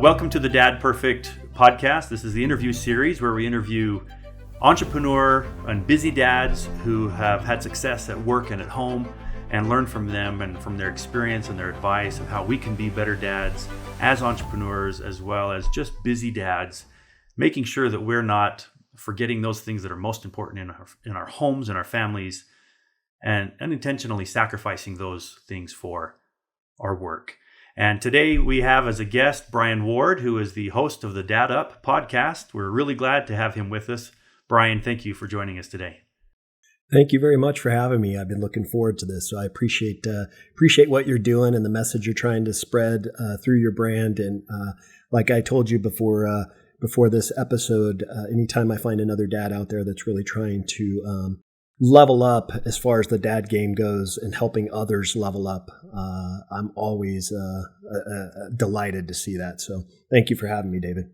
Welcome to the Dad Perfect podcast. This is the interview series where we interview entrepreneur and busy dads who have had success at work and at home and learn from them and from their experience and their advice of how we can be better dads as entrepreneurs as well as just busy dads, making sure that we're not forgetting those things that are most important in our homes and our families and unintentionally sacrificing those things for our work. And today we have as a guest Bryan Ward, who is the host of the Dad Up podcast. We're really glad to have him with us. Bryan, thank you for joining us today. Thank you very much for having me. I've been looking forward to this. So I appreciate what you're doing and the message you're trying to spread through your brand. And like I told you before this episode, anytime I find another dad out there that's really trying to level up as far as the dad game goes and helping others level up, I'm always delighted to see that. So thank you for having me, David.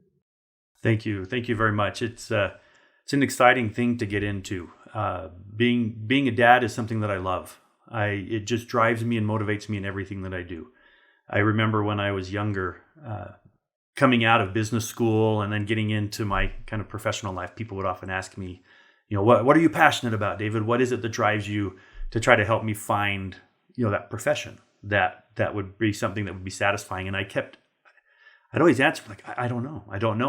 Thank you. Thank you very much. It's an exciting thing to get into. Being a dad is something that I love. It just drives me and motivates me in everything that I do. I remember when I was younger, coming out of business school and then getting into my kind of professional life, people would often ask me, what are you passionate about, David? What is it that drives you to try to help me find, that profession that would be something that would be satisfying? And I'd always answer like, I don't know.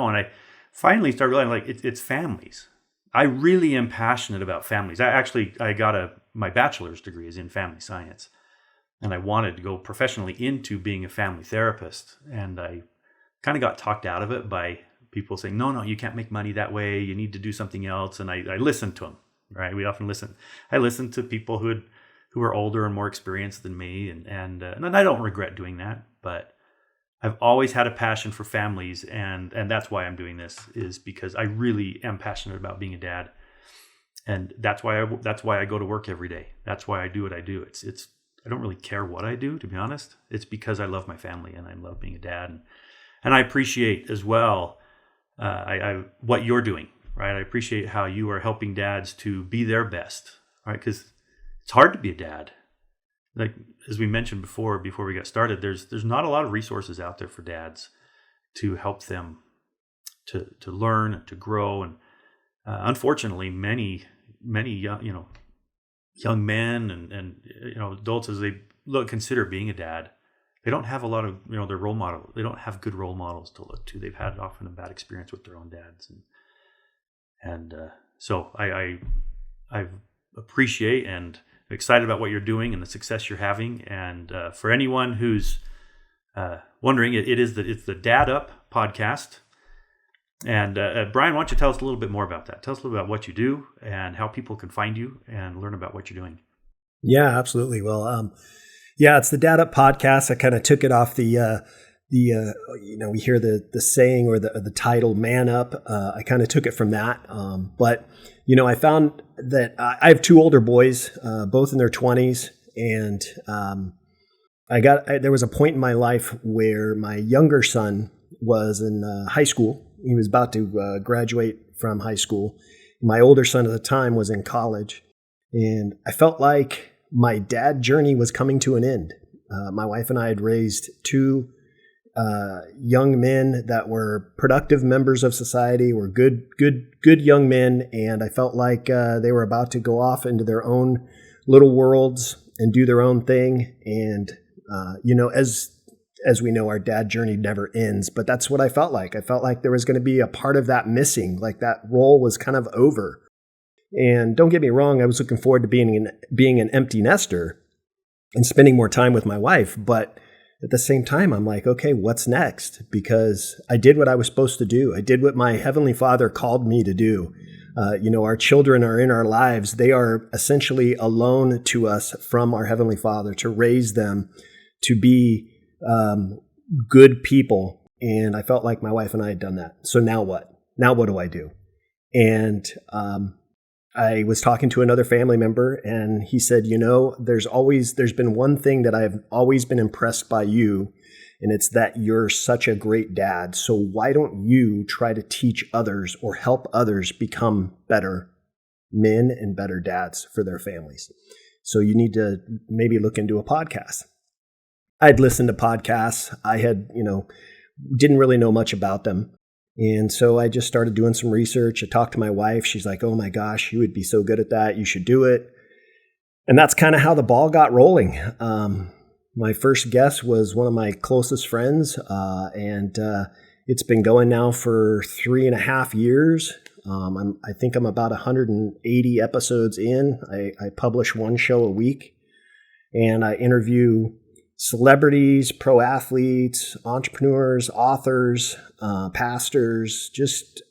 And I finally started realizing it's families. I really am passionate about families. I got my bachelor's degree is in family science, and I wanted to go professionally into being a family therapist. And I kind of got talked out of it by people saying, no, you can't make money that way. You need to do something else. And I listened to them, right? We often listen. I listened to people who were older and more experienced than me. And I don't regret doing that, but I've always had a passion for families. And that's why I'm doing this, is because I really am passionate about being a dad. And that's why I go to work every day. That's why I do what I do. I don't really care what I do, to be honest. It's because I love my family and I love being a dad. And I appreciate as well what you're doing, right? I appreciate how you are helping dads to be their best, right? Because it's hard to be a dad. Like, as we mentioned before we got started, there's not a lot of resources out there for dads to help them to learn and to grow. And unfortunately, many young men and adults, as they consider being a dad, they don't have a lot of, their role model. They don't have good role models to look to. They've had often a bad experience with their own dads. So I appreciate and excited about what you're doing and the success you're having. And for anyone who's wondering, it's the Dad Up podcast. And Bryan, why don't you tell us a little bit more about that? Tell us a little bit about what you do and how people can find you and learn about what you're doing. Yeah, absolutely. Well, it's the Dad Up podcast. I kind of took it off we hear the saying or the title "Man Up." I kind of took it from that. But I found that I have two older boys, both in their 20s, and there was a point in my life where my younger son was in high school. He was about to graduate from high school. My older son at the time was in college, and I felt like my dad journey was coming to an end. My wife and I had raised two young men that were productive members of society, were good young men, and I felt like they were about to go off into their own little worlds and do their own thing. And as we know, our dad journey never ends, but that's what I felt like. I felt like there was going to be a part of that missing, like that role was kind of over. And don't get me wrong, I was looking forward to being an empty nester and spending more time with my wife. But at the same time, I'm like, okay, what's next? Because I did what I was supposed to do. I did what my Heavenly Father called me to do. Our children are in our lives. They are essentially a loan to us from our Heavenly Father to raise them to be good people. And I felt like my wife and I had done that. So now what? Now what do I do? And I was talking to another family member, and he said, there's been one thing that I've always been impressed by you, and it's that you're such a great dad. So why don't you try to teach others or help others become better men and better dads for their families? So you need to maybe look into a podcast. I'd listened to podcasts. I had, didn't really know much about them. And so I just started doing some research. I talked to my wife. She's like, oh my gosh, you would be so good at that. You should do it. And that's kind of how the ball got rolling. My first guest was one of my closest friends, and it's been going now for 3.5 years. I think I'm about 180 episodes in. I publish one show a week, and I interview celebrities, pro athletes, entrepreneurs, authors, pastors, just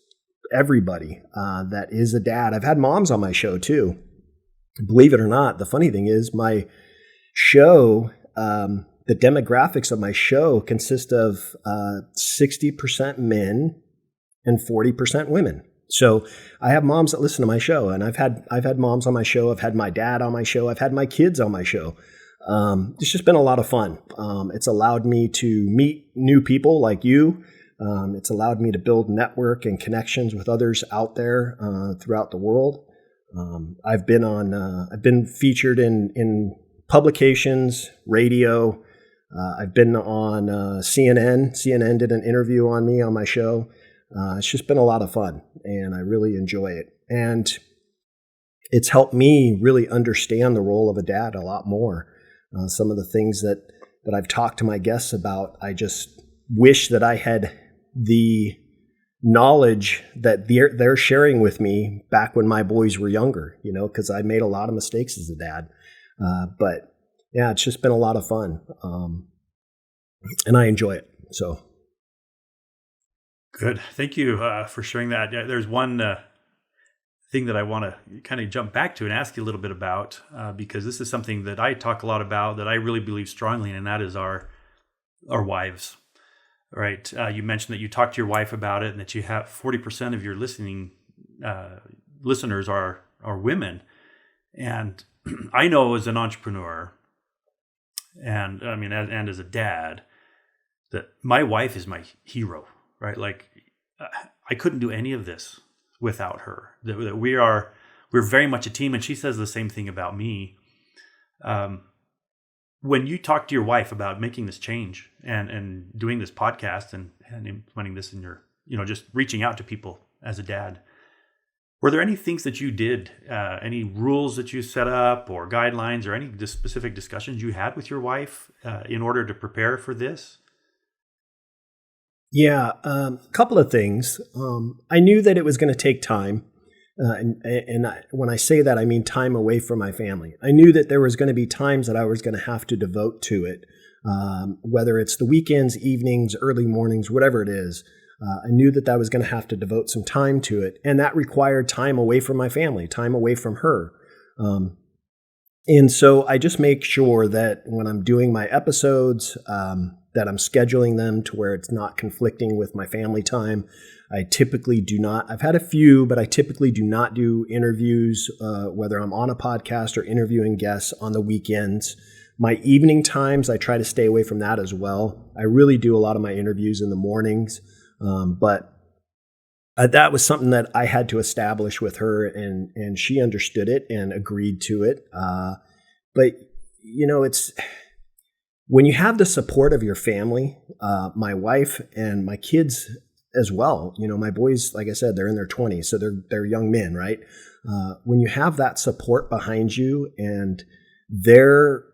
everybody that is a dad. I've had moms on my show too. Believe it or not, the funny thing is my show, the demographics of my show consist of 60% men and 40% women. So I have moms that listen to my show, and I've had moms on my show. I've had my dad on my show. I've had my kids on my show. It's just been a lot of fun. It's allowed me to meet new people like you. It's allowed me to build network and connections with others out there throughout the world. I've been featured in publications, radio. I've been on CNN. CNN did an interview on me on my show. It's just been a lot of fun, and I really enjoy it. And it's helped me really understand the role of a dad a lot more. Some of the things that I've talked to my guests about, I just wish that I had the knowledge that they're sharing with me back when my boys were younger, because I made a lot of mistakes as a dad. But yeah, it's just been a lot of fun. And I enjoy it. So. Good. Thank you for sharing that. Yeah, there's one thing that I want to kind of jump back to and ask you a little bit about, because this is something that I talk a lot about, that I really believe strongly in, and that is our wives. Right? You mentioned that you talked to your wife about it, and that you have 40% of your listeners are women. And I know as an entrepreneur, and I mean, and as a dad, that my wife is my hero. Right? Like, I couldn't do any of this without her. That we're very much a team, and she says the same thing about me. When you talk to your wife about making this change and doing this podcast and implementing this in your, just reaching out to people as a dad, were there any things that you did, any rules that you set up or guidelines or any specific discussions you had with your wife in order to prepare for this? Yeah, a couple of things. I knew that it was going to take time. When I say that, I mean time away from my family. I knew that there was going to be times that I was going to have to devote to it, whether it's the weekends, evenings, early mornings, whatever it is. I knew that I was going to have to devote some time to it. And that required time away from my family, time away from her. And so I just make sure that when I'm doing my episodes, that I'm scheduling them to where it's not conflicting with my family time. I typically do not, I've had a few, but I typically do not do interviews, whether I'm on a podcast or interviewing guests on the weekends. My evening times, I try to stay away from that as well. I really do a lot of my interviews in the mornings, but that was something that I had to establish with her, and she understood it and agreed to it. But, it's... When you have the support of your family, my wife and my kids as well, my boys, like I said, they're in their 20s, so they're young men, right? When you have that support behind you and they're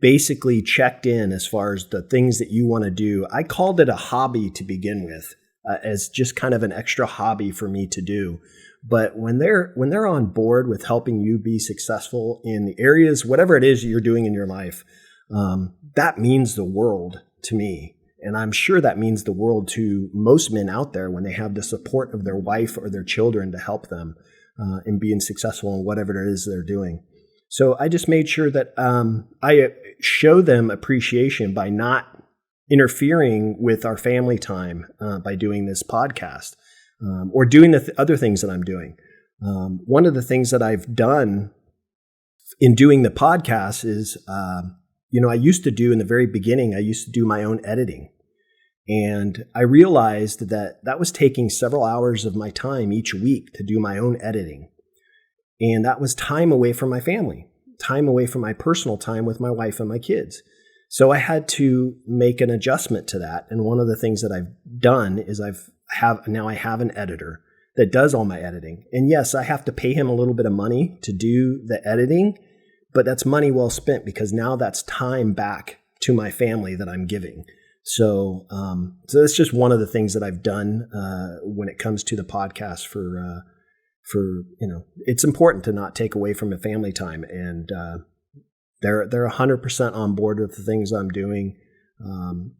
basically checked in as far as the things that you want to do, I called it a hobby to begin with, as just kind of an extra hobby for me to do. But when they're on board with helping you be successful in the areas, whatever it is you're doing in your life, that means the world to me. And I'm sure that means the world to most men out there when they have the support of their wife or their children to help them in being successful in whatever it is they're doing. So I just made sure that I show them appreciation by not interfering with our family time by doing this podcast or doing the other things that I'm doing. One of the things that I've done in doing the podcast is I used to do in the very beginning, I used to do my own editing. And I realized that was taking several hours of my time each week to do my own editing. And that was time away from my family, time away from my personal time with my wife and my kids. So I had to make an adjustment to that. And one of the things that I've done is I have an editor that does all my editing. And yes, I have to pay him a little bit of money to do the editing, but that's money well spent because now that's time back to my family that I'm giving. So that's just one of the things that I've done when it comes to the podcast for it's important to not take away from the family time. And they're 100% on board with the things I'm doing.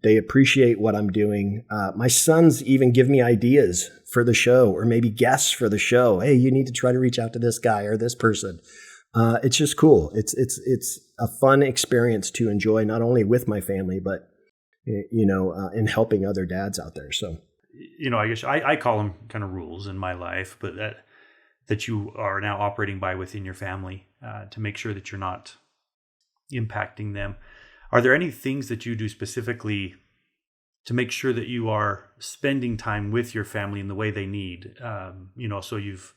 They appreciate what I'm doing. My sons even give me ideas for the show or maybe guests for the show. Hey, you need to try to reach out to this guy or this person. It's just cool. It's a fun experience to enjoy, not only with my family, but, in helping other dads out there. So, I guess I call them kind of rules in my life, but that you are now operating by within your family to make sure that you're not impacting them. Are there any things that you do specifically to make sure that you are spending time with your family in the way they need? So you've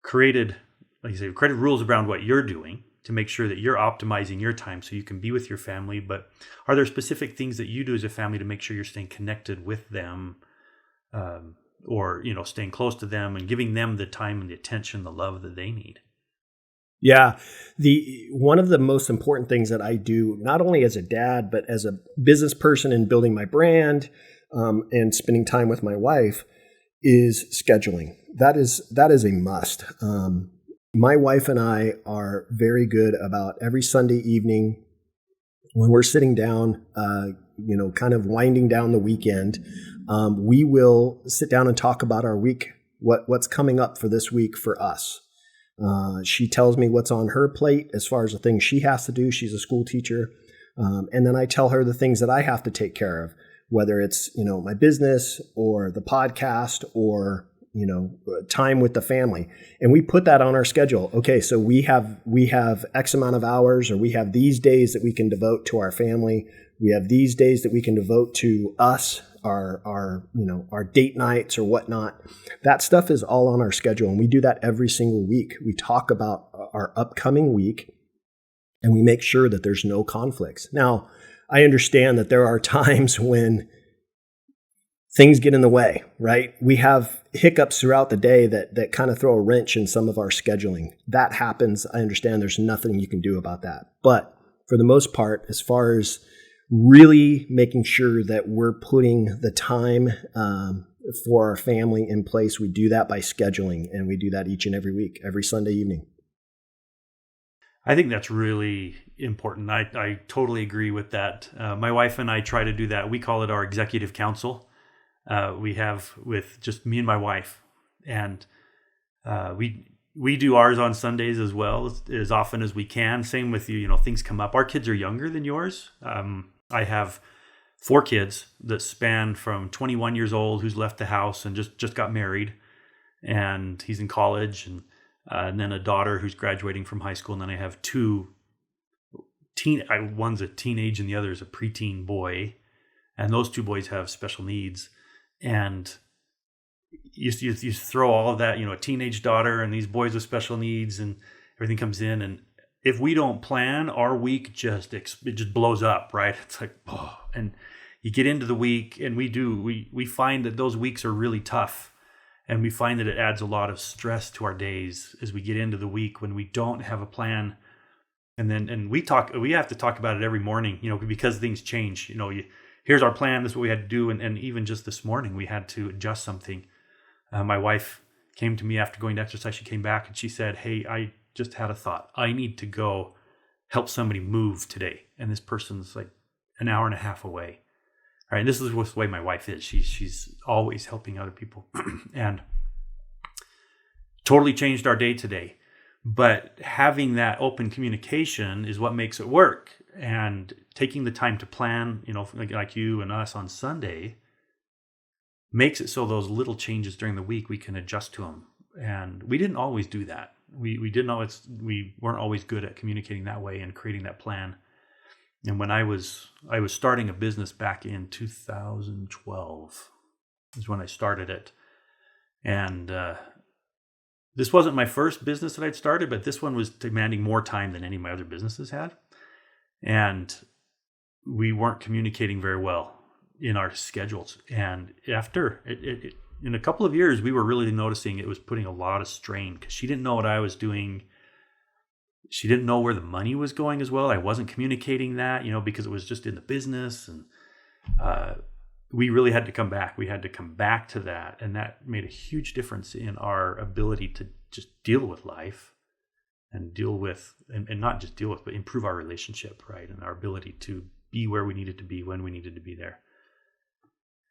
created, like you say, created rules around what you're doing to make sure that you're optimizing your time so you can be with your family. But are there specific things that you do as a family to make sure you're staying connected with them, or staying close to them and giving them the time and the attention, the love that they need? Yeah. One of the most important things that I do, not only as a dad, but as a business person and building my brand, and spending time with my wife, is scheduling. That is a must. My wife and I are very good about every Sunday evening when we're sitting down, kind of winding down the weekend. We will sit down and talk about our week, what's coming up for this week for us. She tells me what's on her plate as far as the things she has to do. She's a school teacher. And then I tell her the things that I have to take care of, whether it's, my business or the podcast or, time with the family. And we put that on our schedule. Okay, so we have X amount of hours, or we have these days that we can devote to our family. We have these days that we can devote to us, our date nights or whatnot. That stuff is all on our schedule. And we do that every single week. We talk about our upcoming week and we make sure that there's no conflicts. Now, I understand that there are times when things get in the way, right? We have hiccups throughout the day that kind of throw a wrench in some of our scheduling. That happens. I understand there's nothing you can do about that. But for the most part, as far as really making sure that we're putting the time for our family in place, we do that by scheduling, and we do that each and every week, every Sunday evening. I think that's really important. I totally agree with that. My wife and I try to do that. We call it our executive council. We have with just me and my wife, and we do ours on Sundays as well, as often as we can. Same with you. Things come up. Our kids are younger than yours. I have 4 kids that span from 21 years old, who's left the house and just got married, and he's in college, and then a daughter who's graduating from high school, and then I have 2 one's a teenage and the other is a preteen boy, and those 2 boys have special needs. And you throw all of that, a teenage daughter and these boys with special needs, and everything comes in. And if we don't plan, our week it just blows up, right? It's like, oh, and you get into the week, and we find that those weeks are really tough, and we find that it adds a lot of stress to our days as we get into the week when we don't have a plan. And we have to talk about it every morning, because things change. Here's our plan. This is what we had to do. And even just this morning, we had to adjust something. My wife came to me after going to exercise. She came back and she said, "Hey, I just had a thought. I need to go help somebody move today. And this person's like an hour and a half away." All right. And this is the way my wife is. She's always helping other people and totally changed our day today. But having that open communication is what makes it work. And taking the time to plan, like you and us on Sunday, makes it so those little changes during the week, we can adjust to them. And we didn't always do that. We weren't always good at communicating that way and creating that plan. And when I was starting a business back in 2012 is when I started it. And this wasn't my first business that I'd started, but this one was demanding more time than any of my other businesses had. And we weren't communicating very well in our schedules. And after in a couple of years, we were really noticing it was putting a lot of strain because she didn't know what I was doing. She didn't know where the money was going as well. I wasn't communicating that, because it was just in the business. And we really had to come back. We had to come back to that. And that made a huge difference in our ability to just deal with life and deal with, and not just deal with, but improve our relationship, right? And our ability to be where we needed to be when we needed to be there.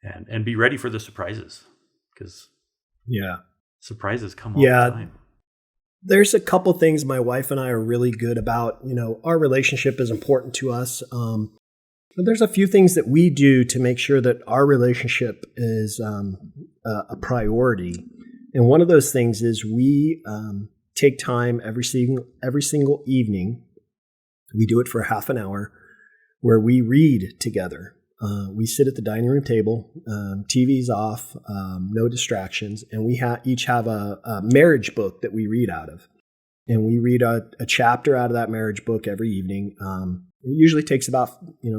And be ready for the surprises, because surprises come all the time. There's a couple things my wife and I are really good about. Our relationship is important to us. But there's a few things that we do to make sure that our relationship is a priority. And one of those things is we take time every single evening. We do it for half an hour where we read together. We sit at the dining room table, TV's off, no distractions, and we each have a marriage book that we read out of. And we read a chapter out of that marriage book every evening. It usually takes about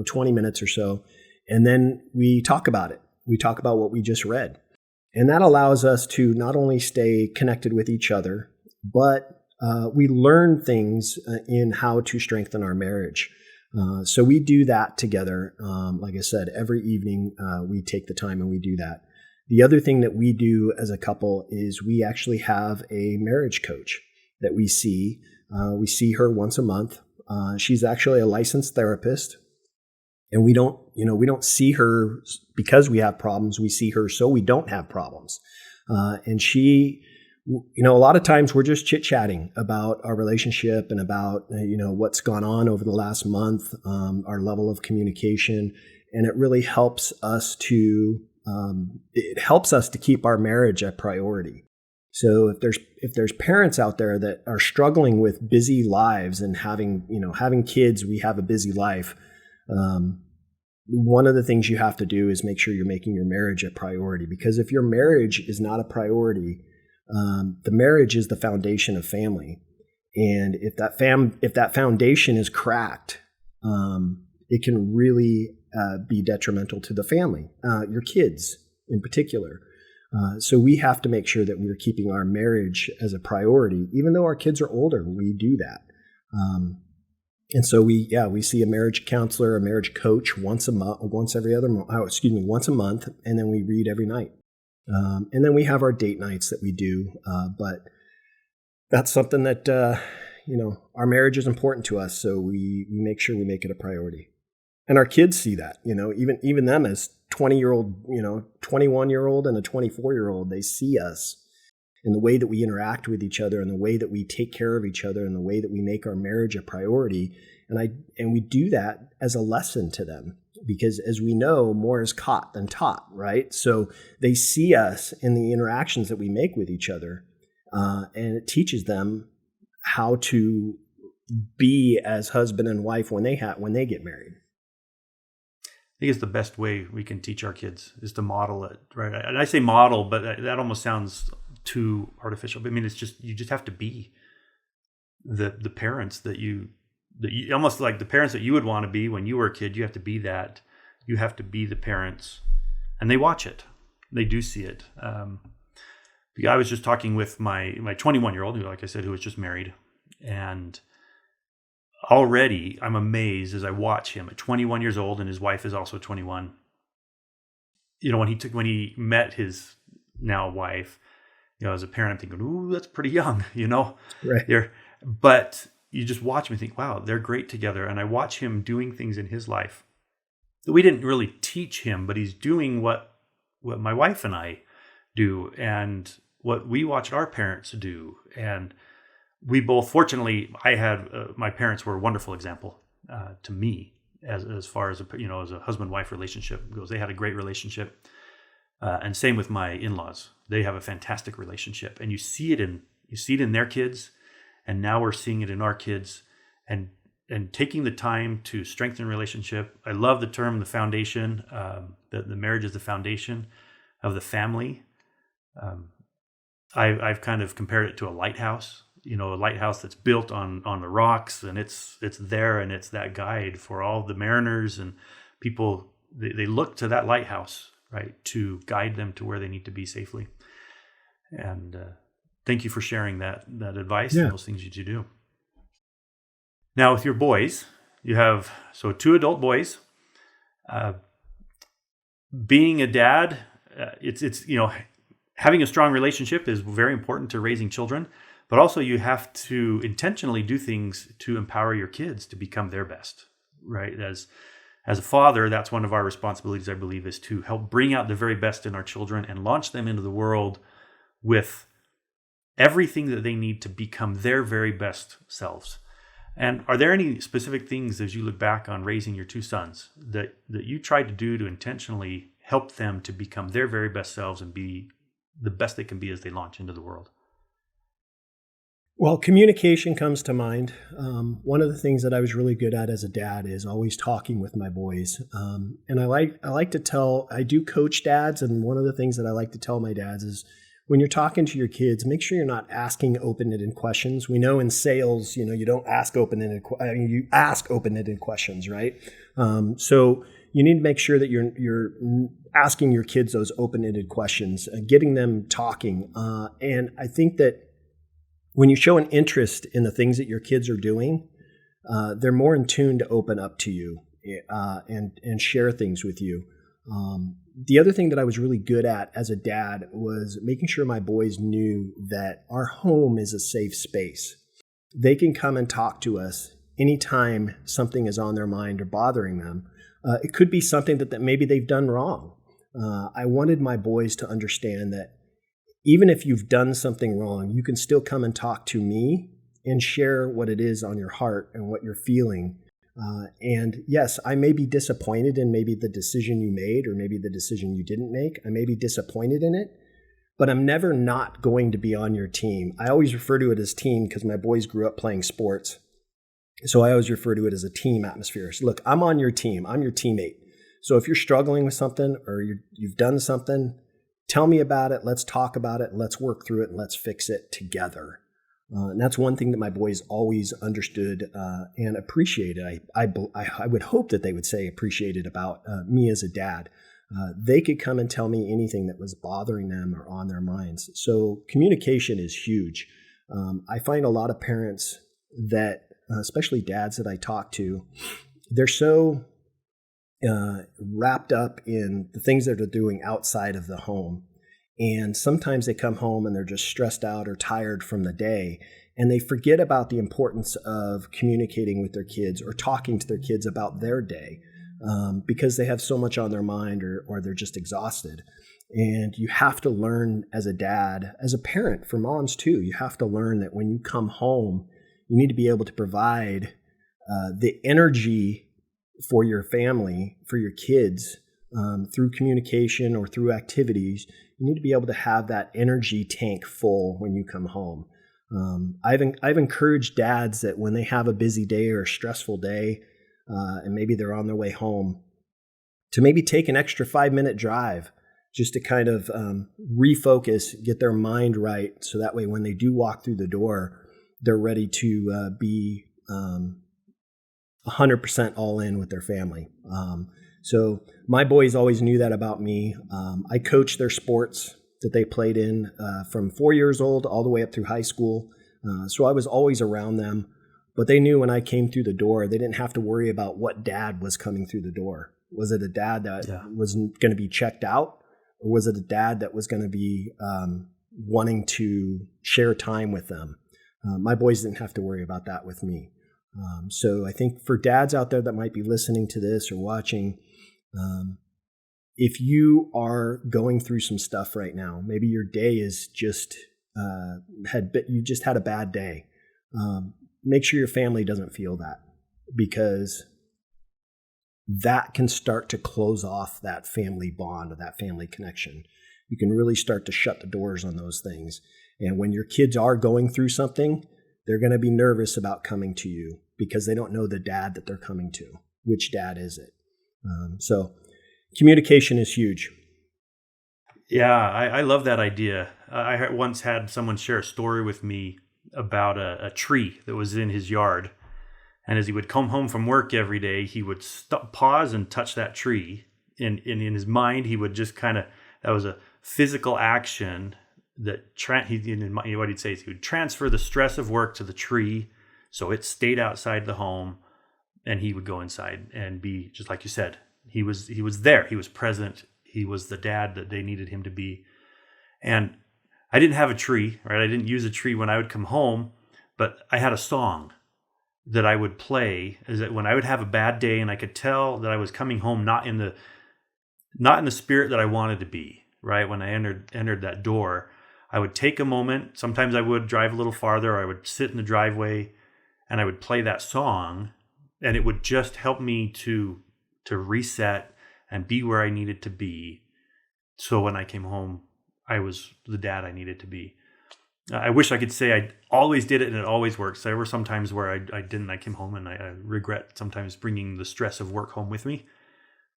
20 minutes or so, and then we talk about it. We talk about what we just read. And that allows us to not only stay connected with each other, but we learn things in how to strengthen our marriage. So we do that together. Like I said, every evening we take the time and we do that. The other thing that we do as a couple is we actually have a marriage coach that we see. We see her once a month. She's actually a licensed therapist, and we don't see her because we have problems. We see her so we don't have problems. And she, a lot of times we're just chit-chatting about our relationship and about, what's gone on over the last month, our level of communication. And it really helps us to keep our marriage a priority. So if there's parents out there that are struggling with busy lives and having kids, we have a busy life. One of the things you have to do is make sure you're making your marriage a priority, because if your marriage is not a priority, the marriage is the foundation of family. And if that foundation is cracked, it can really be detrimental to the family, your kids in particular. So we have to make sure that we're keeping our marriage as a priority. Even though our kids are older, we do that. And so we see a marriage counselor, a marriage coach once a month, once a month, and then we read every night. And then we have our date nights that we do. But that's something that, our marriage is important to us. So we make sure we make it a priority. And our kids see that, even them as 21-year-old and a 24-year-old, they see us in the way that we interact with each other and the way that we take care of each other and the way that we make our marriage a priority. And we do that as a lesson to them, because as we know, more is caught than taught, right? So they see us in the interactions that we make with each other, and it teaches them how to be as husband and wife when they get married. I think it's the best way we can teach our kids is to model it, right? And I say model, but that almost sounds too artificial. But I mean, you just have to be the parents that you almost like the parents that you would want to be when you were a kid. You have to be that. You have to be the parents, and they watch it. They do see it. I was just talking with my 21-year-old, who, like I said, who was just married, and already I'm amazed as I watch him at 21 years old, and his wife is also 21. When he met his now wife, as a parent, I'm thinking, ooh, that's pretty young, Right. But you just watch him and think, wow, they're great together. And I watch him doing things in his life that we didn't really teach him, but he's doing what my wife and I do and what we watched our parents do. And we both, fortunately, my parents were a wonderful example to me as far as as a husband-wife relationship goes. They had a great relationship, and same with my in-laws. They have a fantastic relationship, and you see it in their kids, and now we're seeing it in our kids, and taking the time to strengthen relationship. I love the term, the foundation. The marriage is the foundation of the family. I've kind of compared it to a lighthouse. a lighthouse that's built on the rocks, and it's there, and it's that guide for all the mariners and people. They look to that lighthouse, right, to guide them to where they need to be safely. And thank you for sharing that advice and those things that you do. Now, with your boys, you have 2 adult boys. Being a dad, it's having a strong relationship is very important to raising children, but also you have to intentionally do things to empower your kids to become their best, right? As a father, that's one of our responsibilities, I believe, is to help bring out the very best in our children and launch them into the world with everything that they need to become their very best selves. And are there any specific things, as you look back on raising your 2 sons, that you tried to do to intentionally help them to become their very best selves and be the best they can be as they launch into the world? Well, communication comes to mind. One of the things that I was really good at as a dad is always talking with my boys. And I do coach dads, and one of the things that I like to tell my dads is when you're talking to your kids, make sure you're not asking open-ended questions. We know in sales, you don't ask you ask open-ended questions, right? So you need to make sure that you're asking your kids those open-ended questions, getting them talking. And I think that when you show an interest in the things that your kids are doing, they're more in tune to open up to you and share things with you. The other thing that I was really good at as a dad was making sure my boys knew that our home is a safe space. They can come and talk to us anytime something is on their mind or bothering them. It could be something that maybe they've done wrong. I wanted my boys to understand that even if you've done something wrong, you can still come and talk to me and share what it is on your heart and what you're feeling. And yes, I may be disappointed in maybe the decision you made or maybe the decision you didn't make. I may be disappointed in it, but I'm never not going to be on your team. I always refer to it as team because my boys grew up playing sports. So I always refer to it as a team atmosphere. So look, I'm on your team. I'm your teammate. So if you're struggling with something or you've done something, tell me about it. Let's talk about it. Let's work through it and let's fix it together. And that's one thing that my boys always understood and appreciated. I would hope that they would say appreciated about me as a dad. They could come and tell me anything that was bothering them or on their minds. So communication is huge. I find a lot of parents that, especially dads that I talk to, they're so wrapped up in the things that they're doing outside of the home. And sometimes they come home and they're just stressed out or tired from the day. And they forget about the importance of communicating with their kids or talking to their kids about their day because they have so much on their mind or they're just exhausted. And you have to learn as a dad, as a parent, for moms too, you have to learn that when you come home, you need to be able to provide the energy for your family, for your kids, through communication or through activities. You need to be able to have that energy tank full when you come home. I've encouraged dads that when they have a busy day or a stressful day, and maybe they're on their way home, to maybe take an extra 5-minute drive just to kind of refocus, get their mind right, so that way when they do walk through the door, they're ready to be 100% all in with their family. So my boys always knew that about me. I coached their sports that they played in from 4 years old all the way up through high school. So I was always around them. But they knew when I came through the door, they didn't have to worry about what dad was coming through the door. Was it a dad that was going to be checked out? Or was it a dad that was going to be wanting to share time with them? My boys didn't have to worry about that with me. So I think for dads out there that might be listening to this or watching, if you are going through some stuff right now, maybe your day is just you just had a bad day. Make sure your family doesn't feel that, because that can start to close off that family bond or that family connection. You can really start to shut the doors on those things. And when your kids are going through something, they're going to be nervous about coming to you because they don't know the dad that they're coming to. Which dad is it? So communication is huge. Yeah, I love that idea. I once had someone share a story with me about a tree that was in his yard. And as he would come home from work every day, he would pause and touch that tree. And in his mind, he would just that was a physical action that what he'd say is he would transfer the stress of work to the tree, so it stayed outside the home, and he would go inside and be just like you said. He was there. He was present. He was the dad that they needed him to be. And I didn't have a tree, right? I didn't use a tree when I would come home, but I had a song that I would play is that when I would have a bad day and I could tell that I was coming home not in the spirit that I wanted to be, right? When I entered that door, I would take a moment. Sometimes I would drive a little farther, or I would sit in the driveway and I would play that song, and it would just help me to reset and be where I needed to be. So when I came home, I was the dad I needed to be. I wish I could say I always did it and it always works. There were some times where I didn't. I came home and I regret sometimes bringing the stress of work home with me.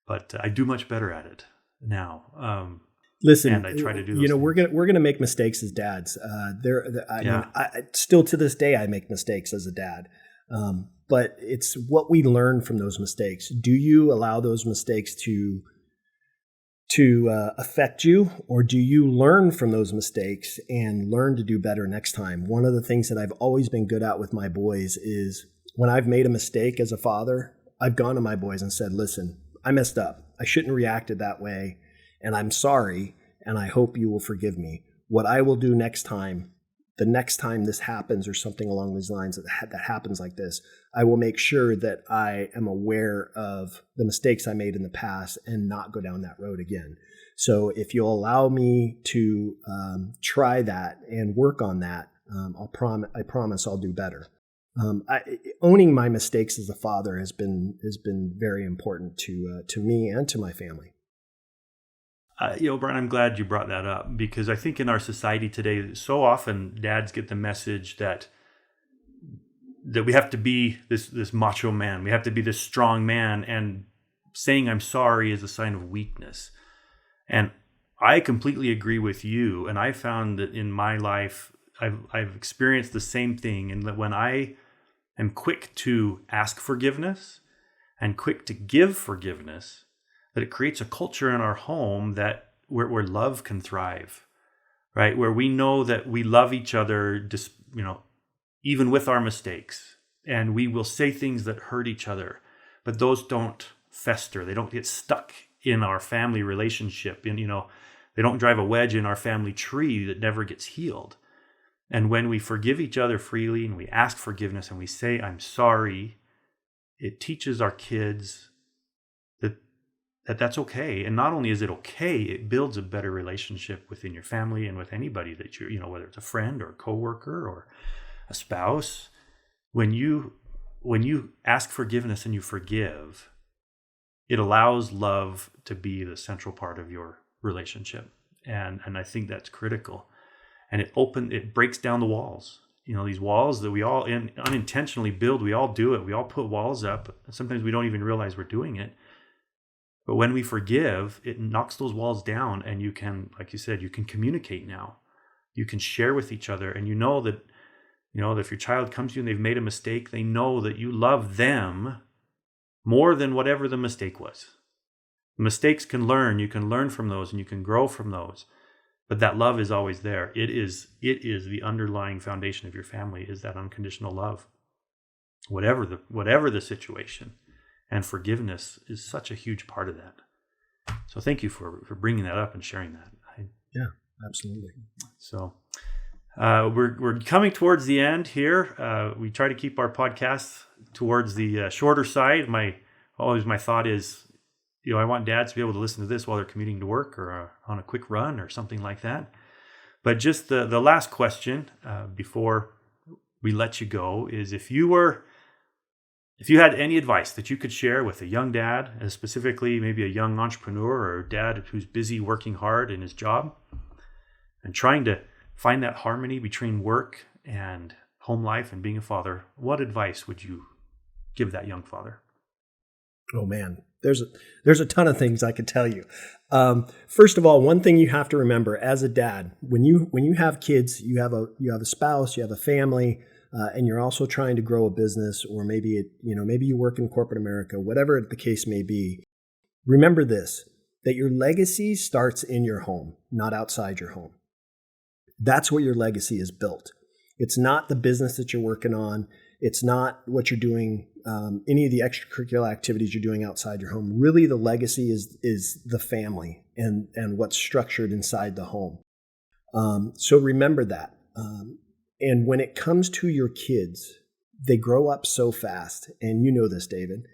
But I do much better at it now. Listen, and I try to do those things. we're gonna make mistakes as dads. Still to this day, I make mistakes as a dad. But it's what we learn from those mistakes. Do you allow those mistakes to affect you, or do you learn from those mistakes and learn to do better next time? One of the things that I've always been good at with my boys is when I've made a mistake as a father, I've gone to my boys and said, listen, I messed up. I shouldn't have reacted that way, and I'm sorry, and I hope you will forgive me. What I will do next time, the next time this happens or something along these lines that happens like this, I will make sure that I am aware of the mistakes I made in the past and not go down that road again. So if you'll allow me to try that and work on that, I promise I'll do better. Owning my mistakes as a father has been very important to me and to my family. Bryan, I'm glad you brought that up, because I think in our society today, so often dads get the message that we have to be this macho man. We have to be this strong man, and saying I'm sorry is a sign of weakness. And I completely agree with you. And I found that in my life, I've experienced the same thing, and that when I am quick to ask forgiveness and quick to give forgiveness, that it creates a culture in our home where love can thrive, right? Where we know that we love each other, even with our mistakes, and we will say things that hurt each other, but those don't fester. They don't get stuck in our family relationship, and they don't drive a wedge in our family tree that never gets healed. And when we forgive each other freely and we ask forgiveness and we say, I'm sorry, it teaches our kids that's okay. And not only is it okay, it builds a better relationship within your family and with anybody that whether it's a friend or a coworker or a spouse. When you ask forgiveness and you forgive, it allows love to be the central part of your relationship. And I think that's critical. And it breaks down the walls. These walls that we all unintentionally build, we all do it. We all put walls up. Sometimes we don't even realize we're doing it. But when we forgive, it knocks those walls down, and you can, like you said, you can communicate now. You can share with each other, and that if your child comes to you and they've made a mistake, they know that you love them more than whatever the mistake was. Mistakes you can learn from those, and you can grow from those. But that love is always there. It is the underlying foundation of your family, is that unconditional love. Whatever the situation. And forgiveness is such a huge part of that. So thank you for bringing that up and sharing that. Yeah, absolutely. So we're coming towards the end here. We try to keep our podcasts towards the shorter side. My thought is, I want dads to be able to listen to this while they're commuting to work or on a quick run or something like that. But just the last question before we let you go is, if you had any advice that you could share with a young dad, and specifically maybe a young entrepreneur or a dad who's busy working hard in his job and trying to find that harmony between work and home life and being a father, what advice would you give that young father? Oh man, there's a ton of things I could tell you. First of all, one thing you have to remember as a dad, when you have kids, you have a spouse, you have a family, and you're also trying to grow a business, or maybe maybe you work in corporate America, whatever the case may be. Remember this, that your legacy starts in your home, not outside your home. That's where your legacy is built. It's not the business that you're working on. It's not what you're doing, any of the extracurricular activities you're doing outside your home. Really, the legacy is the family and what's structured inside the home. So remember that. And when it comes to your kids, they grow up so fast. And you know this, David.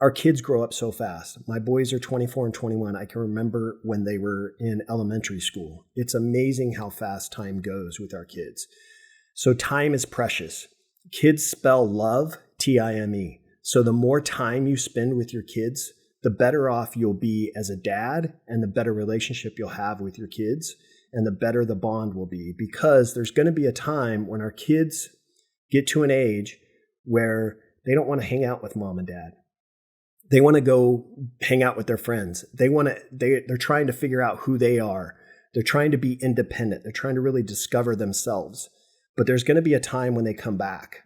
Our kids grow up so fast. My boys are 24 and 21. I can remember when they were in elementary school. It's amazing how fast time goes with our kids. So time is precious. Kids spell love, T-I-M-E. So the more time you spend with your kids, the better off you'll be as a dad, and the better relationship you'll have with your kids, and the better the bond will be. Because there's going to be a time when our kids get to an age where they don't want to hang out with mom and dad. They want to go hang out with their friends. They're trying to figure out who they are. They're trying to be independent. They're trying to really discover themselves. But there's going to be a time when they come back.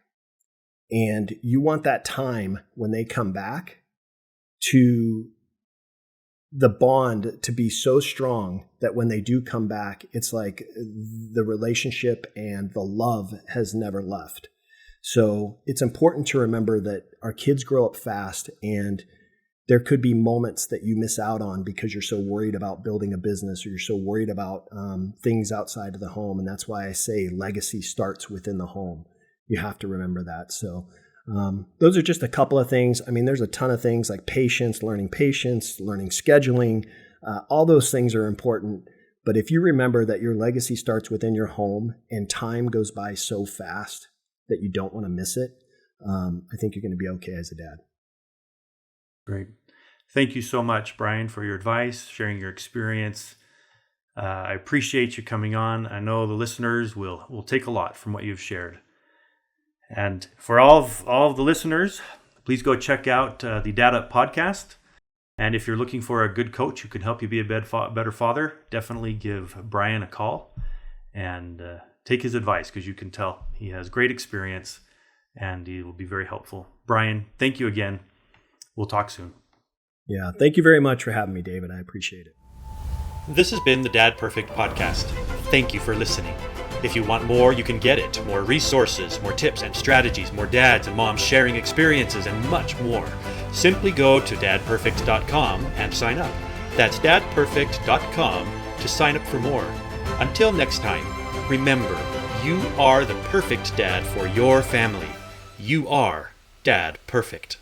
And you want that time when they come back to the bond to be so strong that when they do come back, it's like the relationship and the love has never left. So it's important to remember that our kids grow up fast, and there could be moments that you miss out on because you're so worried about building a business, or you're so worried about things outside of the home. And that's why I say legacy starts within the home. You have to remember that. So those are just a couple of things. I mean, there's a ton of things like patience, learning scheduling. All those things are important. But if you remember that your legacy starts within your home, and time goes by so fast that you don't want to miss it, I think you're going to be okay as a dad. Great. Thank you so much, Bryan, for your advice, sharing your experience. I appreciate you coming on. I know the listeners will take a lot from what you've shared. And for all of the listeners, please go check out the Dad Up podcast. And if you're looking for a good coach who can help you be a better father, definitely give Bryan a call and take his advice, because you can tell he has great experience and he will be very helpful. Bryan, thank you again. We'll talk soon. Yeah, thank you very much for having me, David. I appreciate it. This has been the Dad Perfect podcast. Thank you for listening. If you want more, you can get it. More resources, more tips and strategies, more dads and moms sharing experiences, and much more. Simply go to dadperfect.com and sign up. That's dadperfect.com to sign up for more. Until next time, remember, you are the perfect dad for your family. You are Dad Perfect.